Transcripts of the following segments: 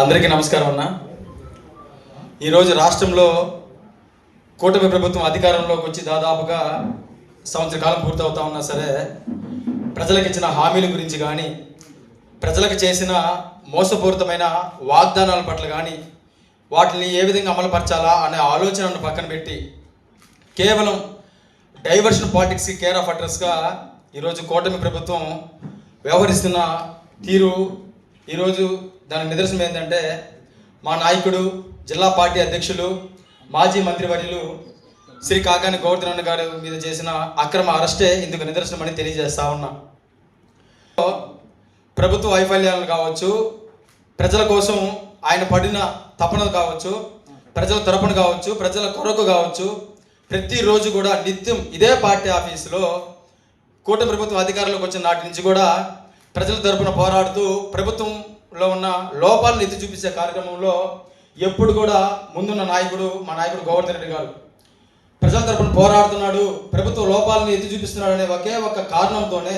అందరికీ నమస్కారం అన్న. ఈరోజు రాష్ట్రంలో కూటమి ప్రభుత్వం అధికారంలోకి వచ్చి దాదాపుగా సంవత్సర కాలం పూర్తవుతా ఉన్నా సరే ప్రజలకు ఇచ్చిన హామీల గురించి కానీ ప్రజలకు చేసిన మోసపూరితమైన వాగ్దానాల పట్ల కానీ వాటిని ఏ విధంగా అమలుపరచాలా అనే ఆలోచనను పక్కన పెట్టి కేవలం డైవర్షన్ పాలిటిక్స్కి కేర్ ఆఫ్ అడ్రస్గా ఈరోజు కూటమి ప్రభుత్వం వ్యవహరిస్తున్న తీరు ఈరోజు దానికి నిదర్శనం ఏంటంటే మా నాయకుడు జిల్లా పార్టీ అధ్యక్షులు మాజీ మంత్రివర్యులు శ్రీ కాకాని గోవర్ధన్ గారి మీద చేసిన అక్రమ అరెస్టే ఇందుకు నిదర్శనమని తెలియజేస్తా ఉన్నా. ప్రభుత్వ వైఫల్యాలను కావచ్చు, ప్రజల కోసం ఆయన పడిన తపన కావచ్చు, ప్రజల తరపున కావచ్చు, ప్రజల కొరకు కావచ్చు, ప్రతిరోజు కూడా నిత్యం ఇదే పార్టీ ఆఫీసులో కూటమి ప్రభుత్వం అధికారంలోకి వచ్చిన నాటి నుంచి కూడా ప్రజల తరపున పోరాడుతూ ప్రభుత్వంలో ఉన్న లోపాలను ఎత్తి చూపించే కార్యక్రమంలో ఎప్పుడు కూడా ముందున్న నాయకుడు మా నాయకుడు గోవర్ధన్ రెడ్డి గారు ప్రజల తరపున పోరాడుతున్నాడు, ప్రభుత్వ లోపాలను ఎత్తి చూపిస్తున్నాడు అనే ఒకే ఒక కారణంతోనే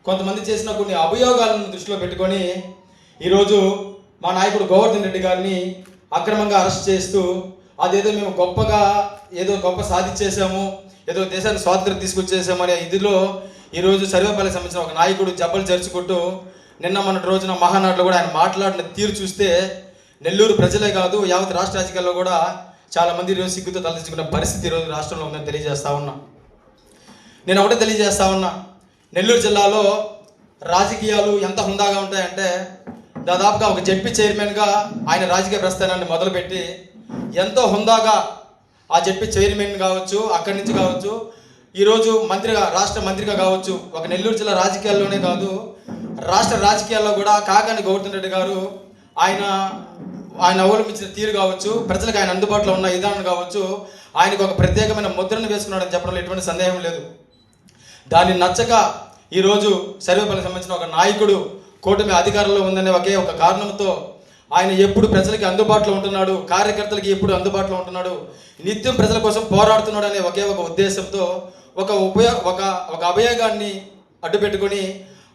కొంతమంది చేసిన కొన్ని అభియోగాలను దృష్టిలో పెట్టుకొని ఈరోజు మా నాయకుడు గోవర్ధన్ రెడ్డి గారిని అక్రమంగా అరెస్ట్ చేస్తూ అదేదో మేము గొప్పగా ఏదో గొప్ప సాధించేసాము, ఏదో దేశానికి స్వాతంత్రం తీసుకొచ్చేసాము అనే ఇదిలో ఈరోజు సర్వేపల్లికి సంబంధించిన ఒక నాయకుడు జబ్బలు జరుచుకుంటూ నిన్న మొన్నటి రోజున మహానాడులో కూడా ఆయన మాట్లాడిన తీరు చూస్తే నెల్లూరు ప్రజలే కాదు యావత్ రాష్ట్ర రాజకీయాల్లో కూడా చాలామంది ఈరోజు సిగ్గుతో తలదించుకున్న పరిస్థితి ఈరోజు రాష్ట్రంలో ఉందని తెలియజేస్తా ఉన్నా. నేను ఒకటే తెలియజేస్తా ఉన్నా, నెల్లూరు జిల్లాలో రాజకీయాలు ఎంత హుందాగా ఉంటాయంటే దాదాపుగా ఒక జడ్పీ చైర్మన్గా ఆయన రాజకీయ ప్రస్థానాన్ని మొదలుపెట్టి ఎంతో హుందాగా ఆ జడ్పీ చైర్మన్ కావచ్చు, అక్కడి నుంచి కావచ్చు, ఈరోజు మంత్రిగా రాష్ట్ర మంత్రిగా కావచ్చు, ఒక నెల్లూరు జిల్లా రాజకీయాల్లోనే కాదు రాష్ట్ర రాజకీయాల్లో కూడా కాకాని గోవర్ధన్ రెడ్డి గారు ఆయన అవలంబించిన తీరు కావచ్చు, ప్రజలకు ఆయన అందుబాటులో ఉన్న విధానం కావచ్చు, ఆయనకు ఒక ప్రత్యేకమైన ముద్రను వేసుకున్నాడని చెప్పడంలో ఎటువంటి సందేహం లేదు. దాన్ని నచ్చక ఈరోజు సర్వేపల్లికి సంబంధించిన ఒక నాయకుడు కూటమి అధికారంలో ఉందనే ఒకే ఒక కారణంతో ఆయన ఎప్పుడు ప్రజలకి అందుబాటులో ఉంటున్నాడు, కార్యకర్తలకి ఎప్పుడు అందుబాటులో ఉంటున్నాడు, నిత్యం ప్రజల కోసం పోరాడుతున్నాడు అనే ఒకే ఒక ఉద్దేశంతో ఒక అభియోగాన్ని అడ్డుపెట్టుకొని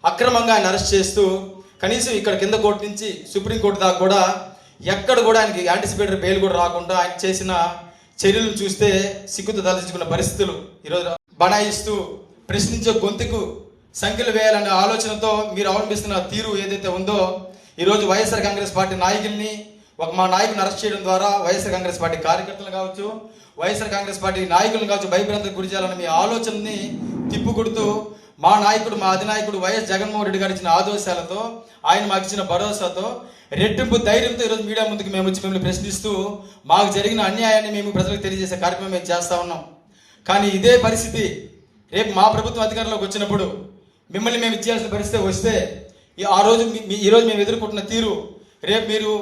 అక్రమంగా ఆయన అరెస్ట్ చేస్తూ కనీసం ఇక్కడ కింద కోర్టు నుంచి సుప్రీంకోర్టు దాకా కూడా ఎక్కడ కూడా ఆయనకి యాంటిసిపేటరీ బెయిల్ కూడా రాకుండా ఆయన చేసిన చర్యలను చూస్తే సిగ్గుతో తలదించుకున్న పరిస్థితులు ఈరోజు బనాయిస్తూ ప్రశ్నించే గొంతుకు సంఖ్యలు వేయాలనే ఆలోచనతో మీరు అవలంబిస్తున్న తీరు ఏదైతే ఉందో ఈరోజు వైఎస్ఆర్ కాంగ్రెస్ పార్టీ నాయకుల్ని మా నాయకుని అరెస్ట్ చేయడం ద్వారా వైఎస్ఆర్ కాంగ్రెస్ పార్టీ కార్యకర్తలు కావచ్చు, వైఎస్ఆర్ కాంగ్రెస్ పార్టీ నాయకులను కావచ్చు భయభ్రాంతికి గురి చేయాలని మీ ఆలోచనని తిప్పుకొడుతూ మా నాయకుడు మా అధినాయకుడు వైఎస్ జగన్మోహన్ రెడ్డి గారు ఇచ్చిన ఆదేశాలతో ఆయన మాకు ఇచ్చిన భరోసాతో రెట్టింపు ధైర్యంతో ఈరోజు మీడియా ముందుకు మేము వచ్చి మిమ్మల్ని ప్రశ్నిస్తూ మాకు జరిగిన అన్యాయాన్ని మేము ప్రజలకు తెలియజేసే కార్యక్రమం మేము చేస్తూ ఉన్నాం. కానీ ఇదే పరిస్థితి రేపు మా ప్రభుత్వం అధికారంలోకి వచ్చినప్పుడు మిమ్మల్ని మేము ఇచ్చేయాల్సిన పరిస్థితి వస్తే ఈరోజు మేము ఎదుర్కొంటున్న తీరు రేపు మీరు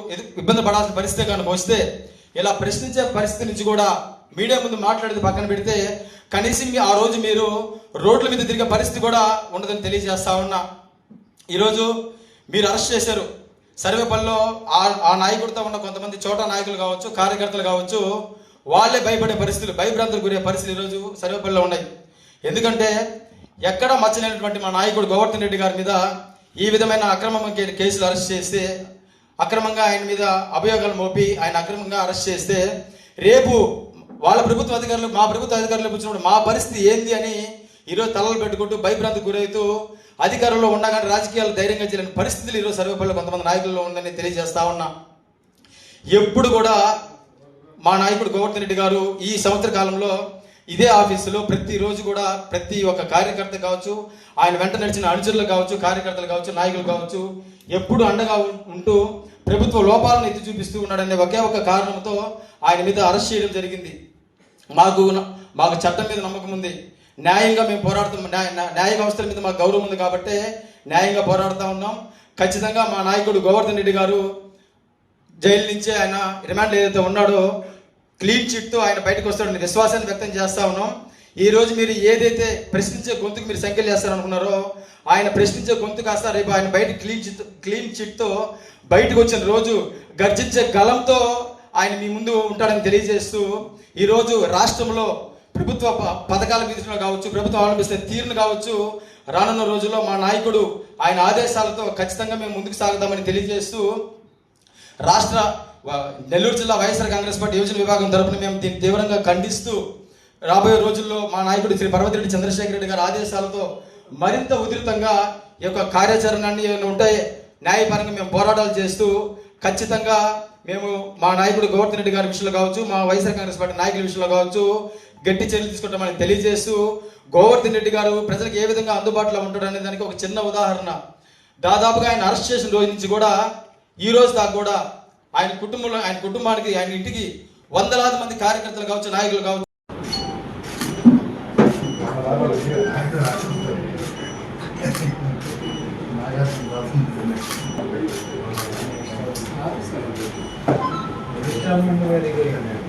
ఇబ్బంది పడాల్సిన పరిస్థితి కనుక వస్తే ఇలా ప్రశ్నించే పరిస్థితి నుంచి కూడా మీడియా ముందు మాట్లాడేది పక్కన పెడితే కనీసం ఆ రోజు మీరు రోడ్ల మీద తిరిగే పరిస్థితి కూడా ఉండదని తెలియజేస్తా ఉన్నా. ఈరోజు మీరు అరెస్ట్ చేశారు సర్వేపల్లిలో ఆ నాయకుడితో ఉన్న కొంతమంది చోటా నాయకులు కావచ్చు, కార్యకర్తలు కావచ్చు, వాళ్ళే భయపడే పరిస్థితులు, భయభ్రాంతులు గురే పరిస్థితులు ఈరోజు సర్వేపల్లిలో ఉన్నాయి. ఎందుకంటే ఎక్కడా మచ్చలేనటువంటి మా నాయకుడు గోవర్ధన్ రెడ్డి గారి మీద ఈ విధమైన అక్రమంగా కేసులు అరెస్ట్ చేస్తే, అక్రమంగా ఆయన మీద అభియోగాలు మోపి ఆయన అక్రమంగా అరెస్ట్ చేస్తే రేపు వాళ్ళ ప్రభుత్వ అధికారులు మా ప్రభుత్వ అధికారులకు వచ్చినప్పుడు మా పరిస్థితి ఏంది అని ఈరోజు తలలు పెట్టుకుంటూ భయభ్రాంతికి గురవుతూ అధికారంలో ఉండగానే రాజకీయాలు ధైర్యంగా చేయలేని పరిస్థితులు ఈరోజు సర్వేపల్లిలో కొంతమంది నాయకుల్లో ఉందని తెలియజేస్తా ఉన్నా. ఎప్పుడు కూడా మా నాయకుడు గోవర్ధన్ రెడ్డి గారు ఈ సంవత్సర కాలంలో ఇదే ఆఫీసులో ప్రతిరోజు కూడా ప్రతి ఒక్క కార్యకర్త కావచ్చు, ఆయన వెంట నడిచిన అనుచరులు కావచ్చు, కార్యకర్తలు కావచ్చు, నాయకులు కావచ్చు, ఎప్పుడు అండగా ఉంటూ ప్రభుత్వ లోపాలను ఎత్తి చూపిస్తూ ఉన్నాడనే ఒకే ఒక కారణంతో ఆయన మీద అరెస్ట్ చేయడం జరిగింది. మాకు చట్టం మీద నమ్మకం ఉంది, న్యాయంగా మేము పోరాడుతాం, న్యాయ వ్యవస్థల మీద మాకు గౌరవం ఉంది కాబట్టి న్యాయంగా పోరాడుతూ ఉన్నాం. ఖచ్చితంగా మా నాయకుడు గోవర్ధన్ రెడ్డి గారు జైలు నుంచే ఆయన రిమాండ్ ఏదైతే ఉన్నాడో క్లీన్ చిట్తో ఆయన బయటకు వస్తాడని విశ్వాసాన్ని వ్యక్తం చేస్తా ఉన్నాం. ఈరోజు మీరు ఏదైతే ప్రశ్నించే గొంతుకు మీరు సంఖ్యలు చేస్తారనుకున్నారో ఆయన ప్రశ్నించే గొంతు కాస్త రేపు ఆయన బయట క్లీన్ చిట్తో బయటకు వచ్చిన రోజు గర్జించే గలంతో ఆయన మీ ముందు ఉంటాడని తెలియజేస్తూ ఈరోజు రాష్ట్రంలో ప్రభుత్వ పథకాల విధులు కావచ్చు, ప్రభుత్వం అవలంబిస్తున్న తీరును కావచ్చు, రానున్న రోజుల్లో మా నాయకుడు ఆయన ఆదేశాలతో ఖచ్చితంగా మేము ముందుకు సాగుతామని తెలియజేస్తూ రాష్ట్ర నెల్లూరు జిల్లా వైఎస్ఆర్ కాంగ్రెస్ పార్టీ యువజన విభాగం తరపున మేము దీన్ని తీవ్రంగా ఖండిస్తూ రాబోయే రోజుల్లో మా నాయకుడు శ్రీ పర్వతిరెడ్డి చంద్రశేఖర్ రెడ్డి గారి ఆదేశాలతో మరింత ఉధృతంగా ఈ యొక్క కార్యాచరణాన్ని ఉంటాయి న్యాయపరంగా మేము పోరాటాలు చేస్తూ ఖచ్చితంగా మేము మా నాయకుడు గోవర్ధన్ రెడ్డి గారి విషయంలో కావచ్చు, మా వైఎస్ఆర్ కాంగ్రెస్ పార్టీ నాయకుల విషయంలో కావచ్చు గట్టి చర్యలు తీసుకుంటామని తెలియజేస్తూ, గోవర్ధన్ రెడ్డి గారు ప్రజలకు ఏ విధంగా అందుబాటులో ఉంటాడు అనే దానికి ఒక చిన్న ఉదాహరణ. దాదాపుగా ఆయన అరెస్ట్ చేసిన రోజు నుంచి కూడా ఈ రోజు దాకా కూడా ఆయన కుటుంబానికి ఆయన ఇంటికి వందలాది మంది కార్యకర్తలు కావచ్చు, నాయకులు కావచ్చు. Está muy bien.